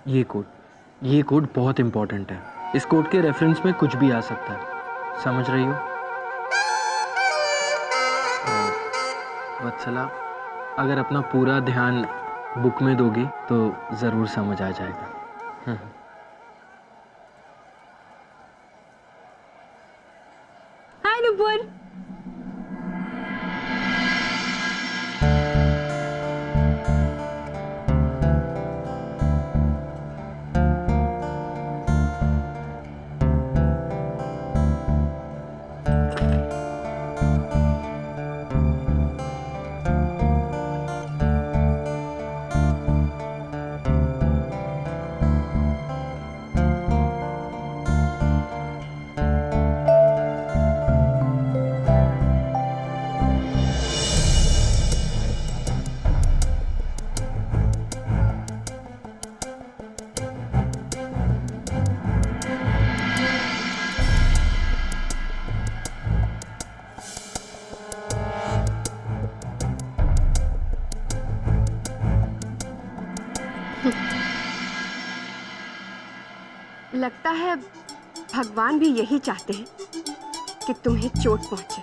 ये कोड बहुत इंपॉर्टेंट है। इस कोड के रेफरेंस में कुछ भी आ सकता है, समझ रही हो? वत्सला, अगर अपना पूरा ध्यान बुक में दोगी तो ज़रूर समझ आ जाएगा। हाय नुपुर। लगता है भगवान भी यही चाहते हैं कि तुम्हें चोट पहुंचे।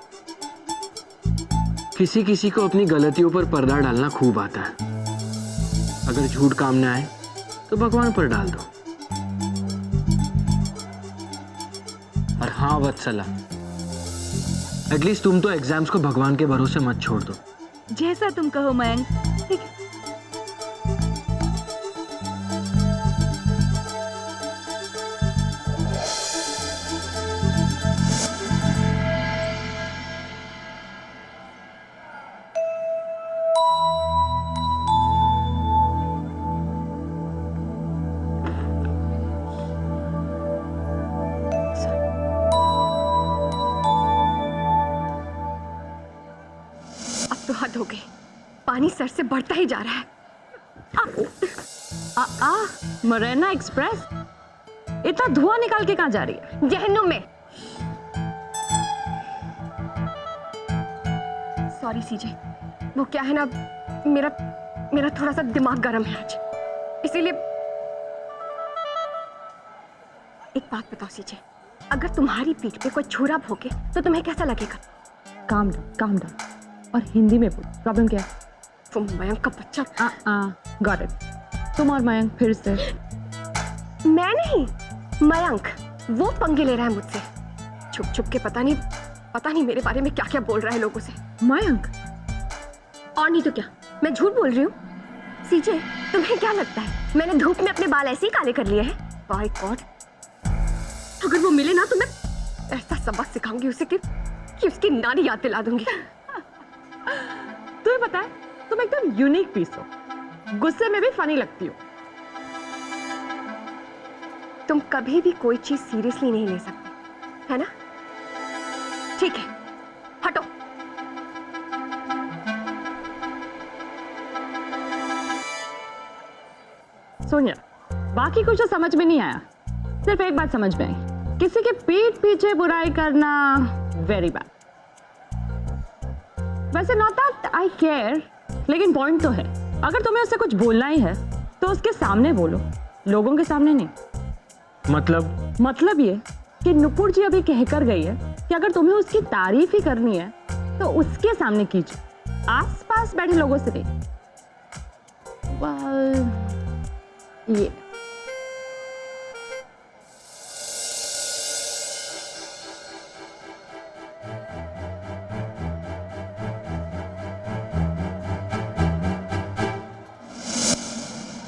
किसी किसी को अपनी गलतियों पर पर्दा डालना खूब आता है। अगर झूठ काम न आए तो भगवान पर डाल दो। और हाँ वत्सला, एटलीस्ट तुम तो एग्जाम्स को भगवान के भरोसे मत छोड़ दो। जैसा तुम कहो मयंक। ठीक है। तो हद हो गई, पानी सर से बढ़ता ही जा रहा है। मोरेना एक्सप्रेस इतना धुआं निकाल के कहाँ जा रही है? जहन्नुम में। सॉरी सीजे, वो क्या है ना, मेरा थोड़ा सा दिमाग गर्म है आज, इसीलिए। एक बात बताओ सीजे, अगर तुम्हारी पीठ पे कोई छुरा भोंके तो तुम्हें कैसा लगेगा? काम डाउन और हिंदी में बोल। प्रॉब्लम क्या है? वो मयंक का बच्चा। Got it. तुम और मयंक फिर से? मैं नहीं, मयंक। वो पंगे ले रहा है मुझसे, छुप छुप के। पता नहीं मेरे बारे में क्या क्या बोल रहा है लोगों से। मयंक? और नहीं तो क्या, मैं झूठ बोल रही हूँ? सीजे, तुम्हें क्या लगता है मैंने धूप में अपने बाल ऐसे ही काले कर लिए हैं? बाय गॉड, अगर वो मिले ना तो मैं ऐसा सबक सिखाऊंगी उसे कि उसकी नानी याद दिला दूंगी। तुम्हें पता है, तुम एकदम यूनिक पीस हो, गुस्से में भी फनी लगती हो। तुम कभी भी कोई चीज सीरियसली नहीं ले सकते, है ना? ठीक है, हटो। सोनिया, बाकी कुछ तो समझ में नहीं आया, सिर्फ एक बात समझ में आई, किसी के पीठ पीछे बुराई करना वेरी बैड। वैसे नॉट दैट आई केयर, लेकिन पॉइंट तो है, अगर तुम्हें उससे कुछ बोलना ही है तो उसके सामने बोलो, लोगों के सामने नहीं। मतलब ये कि नुपुर जी अभी कहकर गई है कि अगर तुम्हें उसकी तारीफ ही करनी है तो उसके सामने कीजिए, आसपास बैठे लोगों से नहीं। ये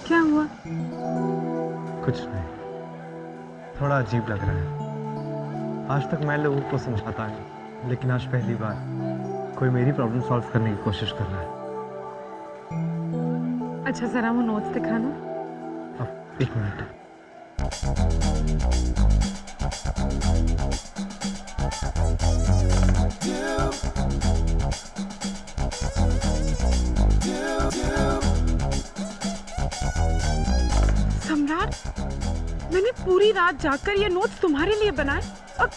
क्या हुआ? कुछ नहीं, थोड़ा अजीब लग रहा है। आज तक मैं लोगों को समझाता नहीं, लेकिन आज पहली बार कोई मेरी प्रॉब्लम सॉल्व करने की कोशिश कर रहा है। अच्छा, जरा वो नोट्स दिखाना। अब एक मिनट। सम्राट, मैंने पूरी रात जागकर ये नोट्स तुम्हारे लिए बनाए और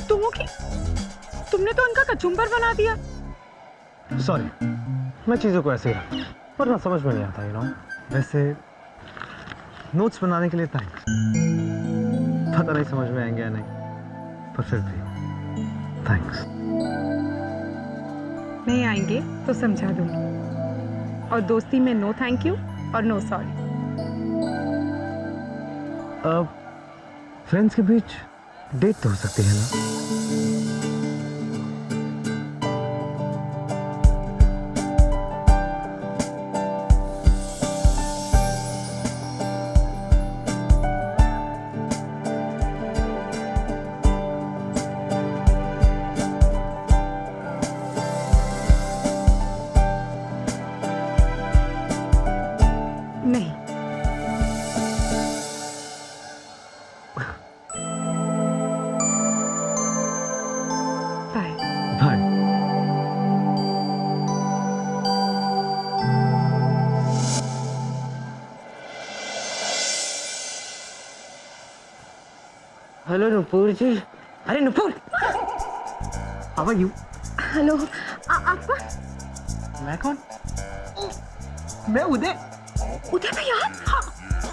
तुमने तो उनका कचुम्बर बना दिया। सॉरी, मैं चीज़ों को ऐसे ही रखता हूं, वरना समझ में नहीं आता, यू नो। वैसे नोट्स बनाने के लिए थैंक्स। पता नहीं समझ में आएंगे या नहीं, पर फिर भी थैंक्स। नहीं आएंगे तो समझा दूंगी। और दोस्ती में नो थैंक यू और नो सॉरी। फ्रेंड्स के बीच डेट तो हो सकती है ना? नहीं। Bye. Bye. Hello Nupur ji. अरे Nupur, how are you? Hello, आप कौन? मैं कौन? मैं उदय। उदय भैया,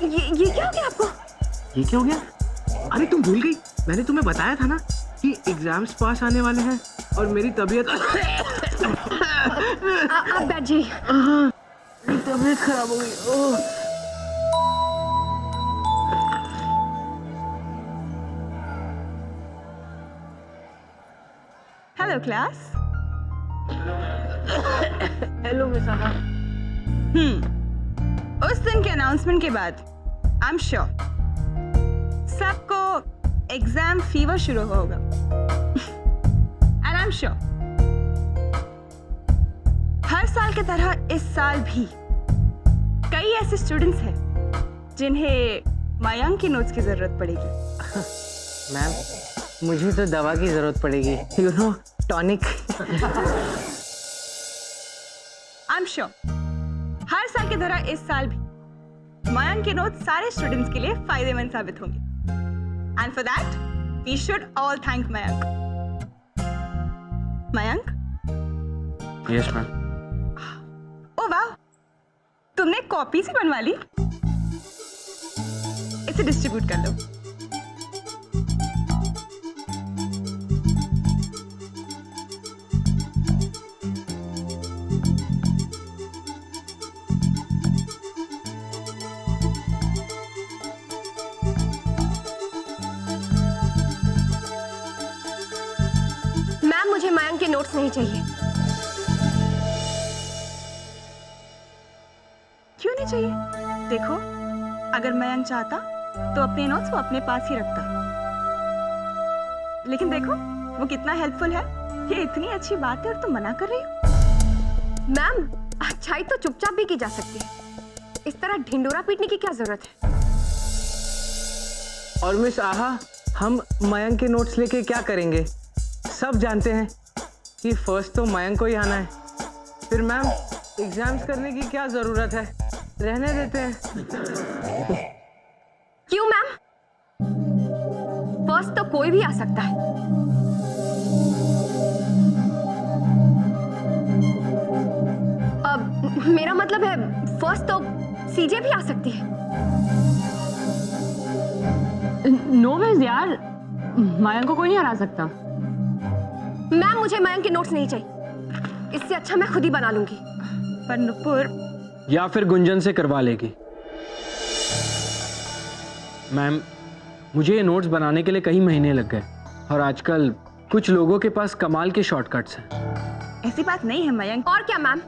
ये क्या हो गया आपको? ये क्या हो गया? अरे तुम भूल गई, मैंने तुम्हें बताया था ना कि एग्जाम्स पास आने वाले हैं और मेरी तबीयत आप बैठ जाइए। मेरी तबीयत खराब हो गई। Oh. Hello class. Hello miss आहा। उस दिन के अनाउंसमेंट के बाद आई एम श्योर सबको एग्जाम फीवर शुरू होगा। एंड आई एम श्योर हर साल की तरह इस साल भी कई ऐसे स्टूडेंट्स हैं जिन्हें मयंक की नोट्स की जरूरत पड़ेगी। मैम, मुझे तो दवा की जरूरत पड़ेगी, you know, tonic. I am sure हर साल की तरह इस साल भी मयंक के नोट्स सारे स्टूडेंट्स के लिए फायदेमंद साबित होंगे। And for that we should all thank Mayank. Mayank. Yes ma'am. ओ वाह, तुमने कॉपी से बनवा ली। इसे डिस्ट्रीब्यूट कर लो। मैम, मुझे मयंक के नोट्स नहीं चाहिए। क्यों नहीं चाहिए? देखो, अगर मयंक चाहता तो अपने नोट्स वो अपने पास ही रखता, लेकिन देखो वो कितना हेल्पफुल है। ये इतनी अच्छी बात है और तुम मना कर रही हो। मैम, अच्छाई तो चुपचाप भी की जा सकती है, इस तरह ढिंडोरा पीटने की क्या जरूरत है? और मिस आहा, हम मयंक के नोट्स लेके क्या करेंगे? सब जानते हैं कि फर्स्ट तो मयंक को ही आना है। फिर मैम, एग्जाम्स करने की क्या जरूरत है? रहने देते हैं। क्यों मैम? फर्स्ट तो कोई भी आ सकता है। अब मेरा मतलब है फर्स्ट तो सीजे भी आ सकती है। नो वेज यार, मयंक को कोई नहीं हरा सकता। मैम, मुझे मयंक के नोट्स नहीं चाहिए, इससे अच्छा मैं खुद ही बना लूंगी। पर नुपुर, या फिर गुंजन से करवा लेगी। मैम, मुझे ये नोट्स बनाने के लिए कई महीने लग गए और आजकल कुछ लोगों के पास कमाल के शॉर्टकट्स हैं। ऐसी बात नहीं है मयंक। और क्या मैम,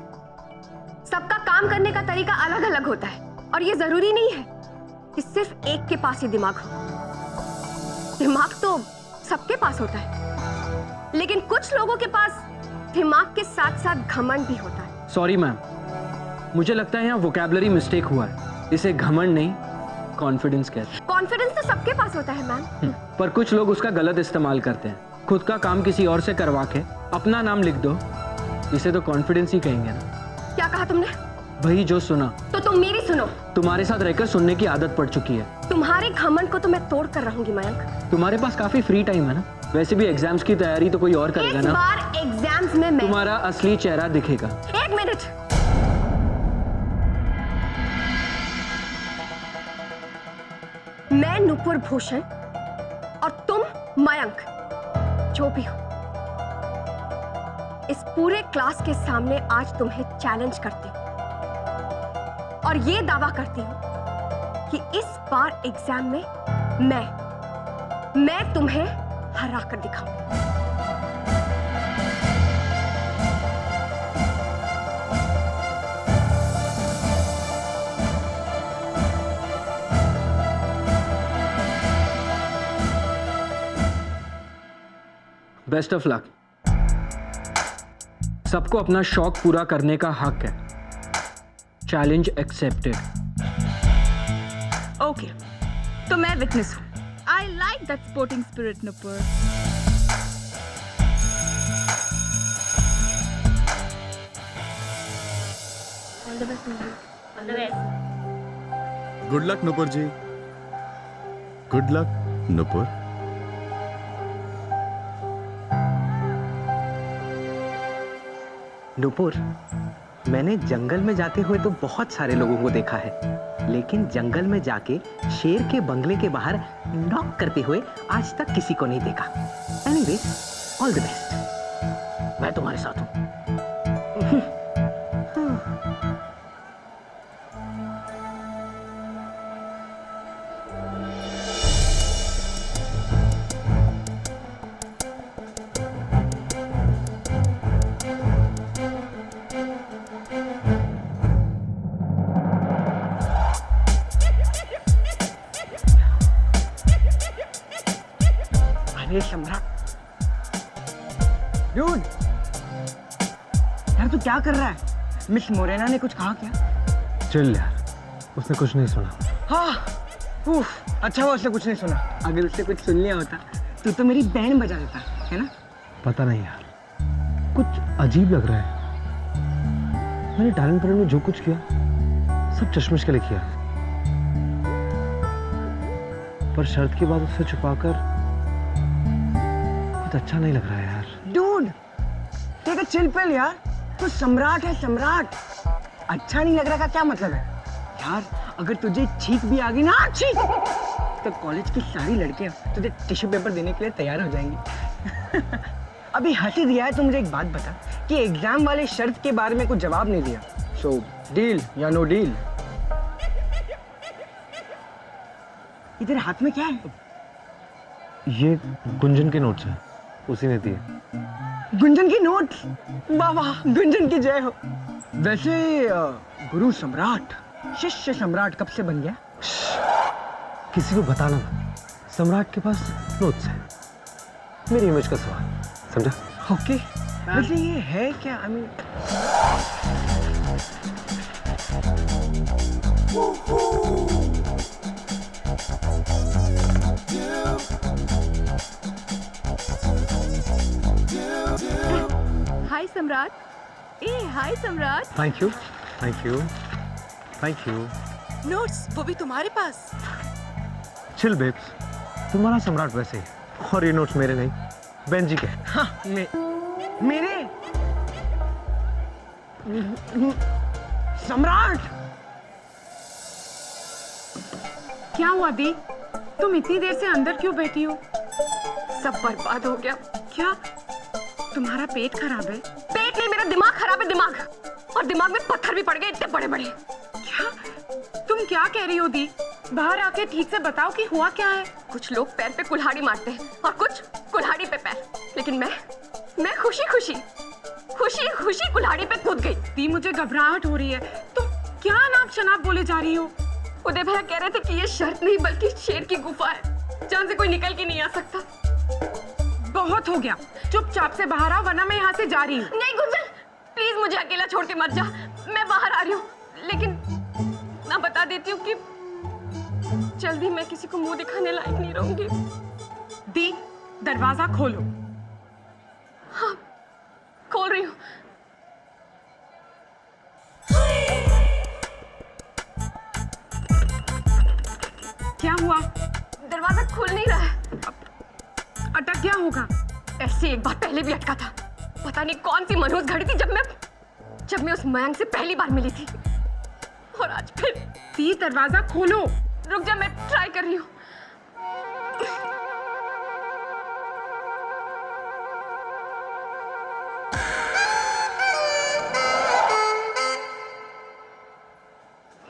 सबका काम करने का तरीका अलग अलग होता है और ये जरूरी नहीं है कि सिर्फ एक के पास ही दिमाग हो। दिमाग तो सबके पास होता है, लेकिन कुछ लोगों के पास दिमाग के साथ साथ घमंड भी होता है। सॉरी मैम, मुझे लगता है यहाँ वोकैबुलरी मिस्टेक हुआ है। इसे घमंड नहीं, कॉन्फिडेंस कहते हैं। कॉन्फिडेंस तो सबके पास होता है मैम। पर कुछ लोग उसका गलत इस्तेमाल करते हैं। खुद का काम किसी और से करवा के अपना नाम लिख दो, इसे तो कॉन्फिडेंस ही कहेंगे ना। क्या कहा तुमने? वही जो सुना। तो तुम मेरी सुनो। तुम्हारे साथ रहकर सुनने की आदत पड़ चुकी है। तुम्हारे घमंड को तो मैं तोड़ कर रहूंगी मयंक। तुम्हारे पास काफी फ्री टाइम है ना। वैसे भी एग्जाम्स की तैयारी तो कोई और करेगा इस ना। बार एग्जाम्स में मैं। तुम्हारा असली चेहरा दिखेगा। एक मिनट। मैं नुपुर भूषण और तुम मयंक, जो भी हो, इस पूरे क्लास के सामने आज तुम्हें चैलेंज करती हूं और ये दावा करती हूं कि इस बार एग्जाम में मैं तुम्हें हरा कर दिखाऊंगी। Best of luck. सबको अपना शौक पूरा करने का हक है। Challenge accepted. ओके, तो मैं विटनेस हूँ। I like that sporting spirit Nupur. Good luck Nupur ji. Good luck Nupur. Nupur, मैंने जंगल में जाते हुए तो बहुत सारे लोगों को देखा है, लेकिन जंगल में जाके शेर के बंगले के बाहर नॉक करते हुए आज तक किसी को नहीं देखा। Anyway, all the best. मैं तुम्हारे साथ हूं। अरे सम्राट, डूड, यार तू क्या कर रहा है? मिस मोरेना ने कुछ कहा क्या? चिल यार, उसने कुछ नहीं सुना। हाँ, अच्छा हुआ उसने कुछ नहीं सुना। अगर उससे कुछ सुन लिया होता तो मेरी बैंड बजा देता, है ना? पता नहीं यार, कुछ अजीब लग रहा है। मैंने टैलेंट पीरियड में जो कुछ किया सब चश्मिश के लिए किया, पर शर्त की बात उससे छुपाकर कुछ अच्छा नहीं लग रहा है यार। Dude, take a chill pill यार। तू सम्राट है, सम्राट। अच्छा नहीं लग रहा का क्या मतलब है? यार अगर तुझे छींक भी आ गई ना, छींक, तो कॉलेज की सारी लड़कियां तुझे टिश्यू पेपर देने के लिए तैयार हो जाएंगी। अभी हंसी दिया है तो मुझे एक बात बता कि एग्जाम वाले शर्त के बारे में कुछ जवाब नहीं दिया। सो डील या नो डील? इधर हाथ में क्या है? ये गुंजन के नोट्स हैं, उसी ने दिए। गुंजन की नोट? वाह वाह, गुंजन की जय हो। वैसे गुरु सम्राट शिष्य सम्राट कब से बन गया? किसी को बताना मत। सम्राट के पास नोट्स है, मेरी इमेज का सवाल, समझा? ओके, वैसे ये है क्या? आई मीन हाय सम्राट। हाय सम्राट। Thank you, thank you, thank you. Notes वो भी तुम्हारे पास? चिल बेब्स, तुम्हारा सम्राट वैसे ही, और ये नोट्स मेरे नहीं, बेंजी के। हाँ, मेरे सम्राट। क्या हुआ दी? तुम इतनी देर से अंदर क्यों बैठी हो? सब बर्बाद हो गया। क्या तुम्हारा पेट खराब है? पेट नहीं, मेरा दिमाग खराब है, दिमाग। और दिमाग में पत्थर भी पड़ गए इतने बड़े बड़े। क्या तुम क्या कह रही हो दी? बाहर आके ठीक से बताओ कि हुआ क्या है। कुछ लोग पैर पे कुल्हाड़ी मारते हैं और कुछ कुल्हाड़ी पे पैर, लेकिन मैं खुशी खुशी कुल्हाड़ी पे कूद गई। दी मुझे घबराहट हो रही है। तुम क्या नाप शनाप बोले जा रही हो? उदय भैया कह रहे थे कि ये शर्त नहीं बल्कि शेर की गुफा है, जहाँ से कोई निकल के नहीं आ सकता। बहुत हो गया, चुपचाप से बाहर आओ वरना मैं यहाँ से जा रही हूँ। नहीं गुंजन, प्लीज मुझे अकेला छोड़ के मत जा। मैं बाहर आ रही हूँ, लेकिन मैं बता देती हूँ कि जल्दी मैं किसी को मुंह दिखाने लायक नहीं रहूंगी। दी, दरवाजा खोलो। हाँ, खोल रही हूँ। क्या हुआ? दरवाजा खुल नहीं रहा है। अटक गया होगा। ऐसे एक बार पहले भी अटका था। पता नहीं कौन सी मनहूस घड़ी थी जब मैं उस मयंक से पहली बार मिली थी, और आज फिर। दी, दरवाजा खोलो। रुक जा, मैं ट्राई कर रही हूँ।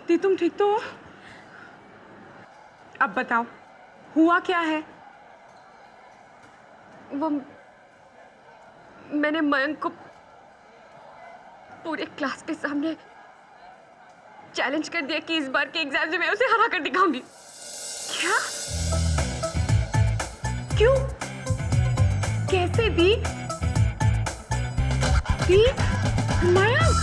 दी तुम ठीक तो हो? अब बताओ हुआ क्या है? वो मैंने मयंक को पूरे क्लास के सामने चैलेंज कर दिया कि इस बार के एग्जाम में मैं उसे हरा कर दिखाऊंगी। क्या? क्यों? कैसे दी? दी? मयंक?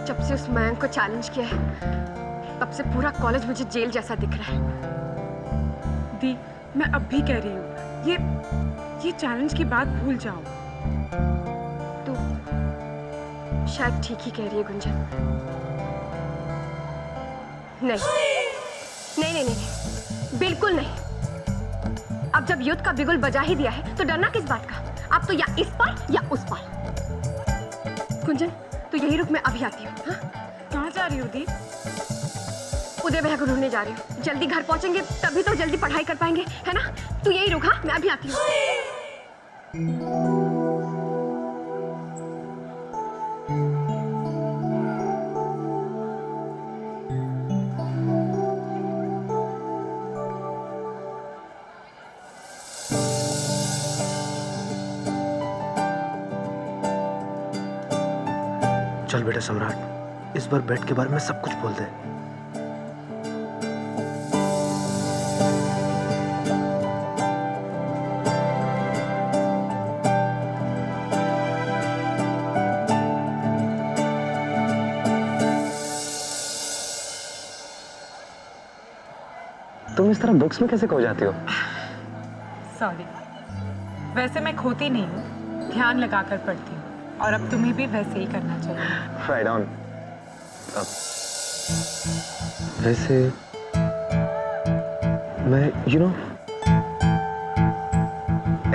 जब से उस मयंक को चैलेंज किया है तब से पूरा कॉलेज मुझे जेल जैसा दिख रहा है। दी मैं अब भी कह रही हूँ ये चैलेंज की बात भूल जाओ। तू शायद ठीक ही कह रही है गुंजन। नहीं, बिल्कुल नहीं। अब जब युद्ध का बिगुल बजा ही दिया है तो डरना किस बात का? अब तो या इस पार या उस पार। गुंजन तो यही रुक, मैं अभी आती हूँ। हाँ? कहाँ जा रही हो दी? उदय भैया को ढूंढने जा रही हूँ। जल्दी घर पहुंचेंगे तभी तो जल्दी पढ़ाई कर पाएंगे, है ना? तू यही रुक। हाँ, मैं अभी आती हूँ। चल बेटा सम्राट, इस बार बेट के बारे में सब कुछ बोल दे। तुम इस तरह बुक्स में कैसे खो जाती हो? सॉरी, वैसे मैं खोती नहीं हूँ, ध्यान लगाकर पढ़ती हूँ और अब तुम्हें भी वैसे ही करना चाहिए। Right on. वैसे मैं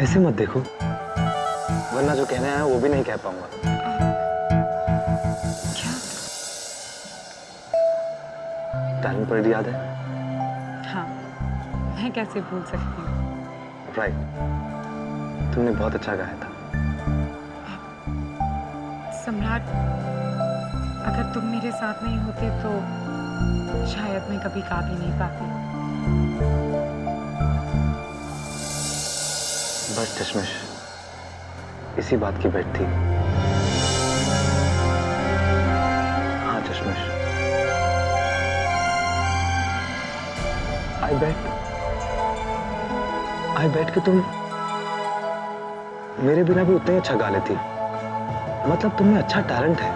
ऐसे मत देखो, वरना जो कहना है वो भी नहीं कह पाऊंगा। क्या? टैलेंट परेड याद है? हाँ, मैं कैसे भूल सकती हूँ। राइट, तुमने बहुत अच्छा गाया था। सम्राट, अगर तुम मेरे साथ नहीं होते तो शायद मैं कभी गा भी नहीं पाती। बस चश्मिश, इसी बात की बेट थी। हाँ चश्मिश, आई बेट कि तुम मेरे बिना भी उतना ही अच्छा गा लेती। मतलब तुम्हें अच्छा टैलेंट है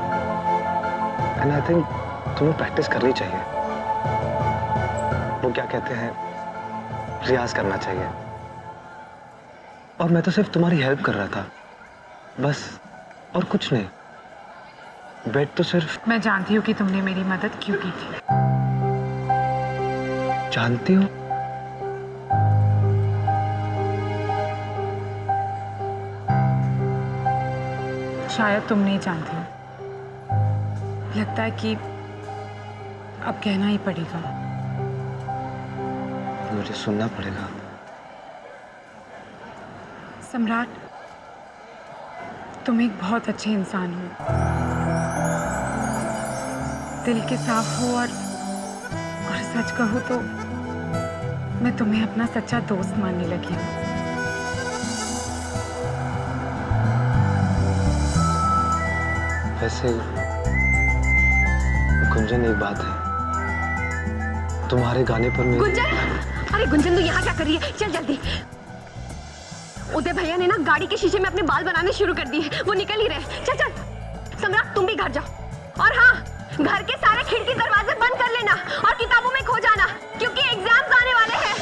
एंड आई थिंक तुम्हें प्रैक्टिस करनी चाहिए। वो क्या कहते हैं, रियाज करना चाहिए। और मैं तो सिर्फ तुम्हारी हेल्प कर रहा था बस, और कुछ नहीं। बेट तो सिर्फ। मैं जानती हूँ कि तुमने मेरी मदद क्यों की थी। जानती हो? शायद तुम नहीं जानती हो। लगता है कि अब कहना ही पड़ेगा। मुझे सुनना पड़ेगा। सम्राट, तुम एक बहुत अच्छे इंसान हो, दिल के साफ हो और सच कहो तो मैं तुम्हें अपना सच्चा दोस्त मानने लगी हूँ। वैसे गुंजन, एक बात है, तुम्हारे गाने पर मेरे। गुंजन! अरे गुंजन, तू यहाँ क्या कर रही है? चल जल्दी। उदय भैया ने ना गाड़ी के शीशे में अपने बाल बनाने शुरू कर दिए। वो निकल ही रहे। चल चल सम्राट, तुम भी घर जाओ। और हाँ, घर के सारे खिड़की दरवाजे बंद कर लेना और किताबों में खो जाना, क्योंकि एग्जाम्स आने वाले हैं।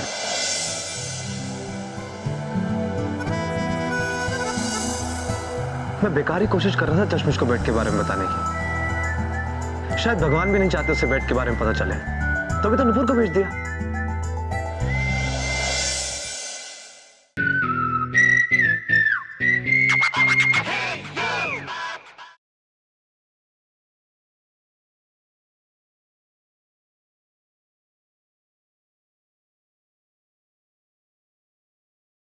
मैं बेकार ही कोशिश कर रहा था चश्मिश को बेट के बारे में बताने की। शायद भगवान भी नहीं चाहते उसे बेट के बारे में पता चले, तभी तो नुपुर को भेज दिया।